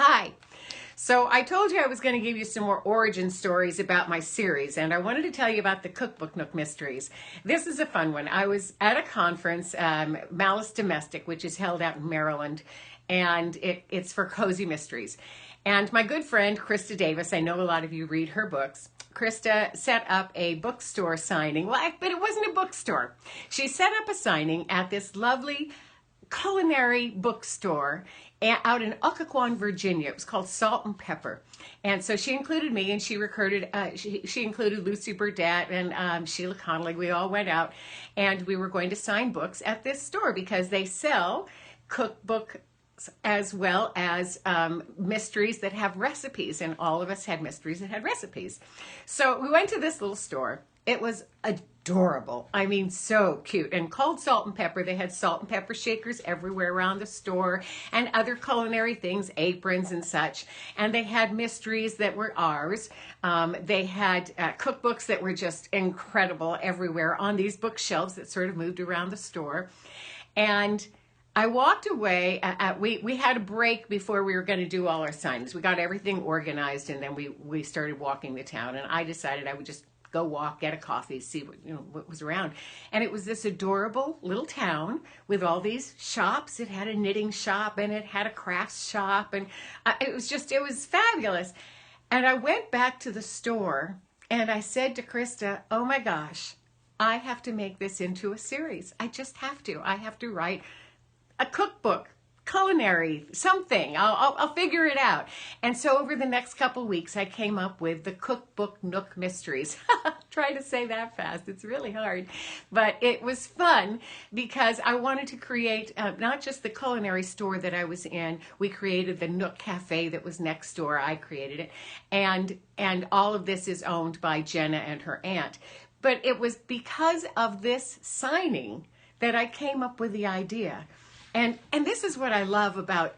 Hi. So I told you I was going to give you some more origin stories about my series, and I wanted to tell you about the Cookbook Nook Mysteries. This is a fun one. I was at a conference, Malice Domestic, which is held out in Maryland, and it's for cozy mysteries. And my good friend, Krista Davis, I know a lot of you read her books. Krista set up a bookstore signing. Well, but it wasn't a bookstore. She set up a signing at this lovely culinary bookstore out in Occoquan, Virginia. It was called Salt and Pepper. And so she included me, and she recruited, she included Lucy Burdett and Sheila Connolly. We all went out, and we were going to sign books at this store because they sell cookbooks as well as mysteries that have recipes, and all of us had mysteries that had recipes. So we went to this little store. It was adorable. I mean, so cute. And called Salt and Pepper. They had salt and pepper shakers everywhere around the store and other culinary things, aprons and such. And they had mysteries that were ours. They had cookbooks that were just incredible everywhere on these bookshelves that sort of moved around the store. And I walked away. We had a break before we were going to do all our signings. We got everything organized, and then we started walking the town. And I decided I would just go walk, get a coffee, see what was around. And it was this adorable little town with all these shops. It had a knitting shop, and it had a crafts shop, and it was fabulous. And I went back to the store, and I said to Krista, oh my gosh, I have to make this into a series. I just have to. I have to write a cookbook, culinary, something. I'll figure it out. And so over the next couple weeks, I came up with the Cookbook Nook Mysteries. Try to say that fast. It's really hard. But it was fun because I wanted to create not just the culinary store that I was in. We created the Nook Cafe that was next door. I created it. And all of this is owned by Jenna and her aunt. But it was because of this signing that I came up with the idea. And this is what I love about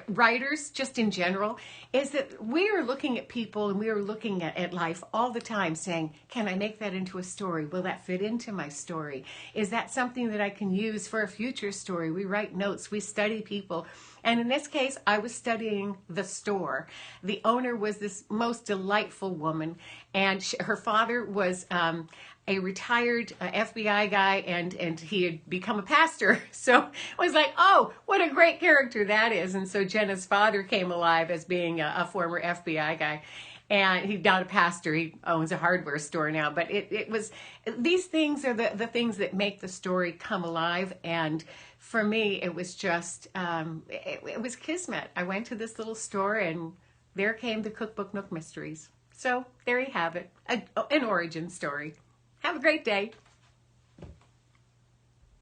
writers, just in general, is that we are looking at people and we are looking at life all the time saying, can I make that into a story? Will that fit into my story? Is that something that I can use for a future story? We write notes, we study people. And in this case, I was studying the store. The owner was this most delightful woman, and her father was a retired FBI guy, and he had become a pastor. So I was like, oh, what a great character that is. And so Jenna's father came alive as being a former FBI guy. And he's not a pastor, he owns a hardware store now. But it was, these things are the things that make the story come alive. And for me, it was just, it was kismet. I went to this little store, and there came the Cookbook Nook Mysteries. So there you have it, an origin story. Have a great day.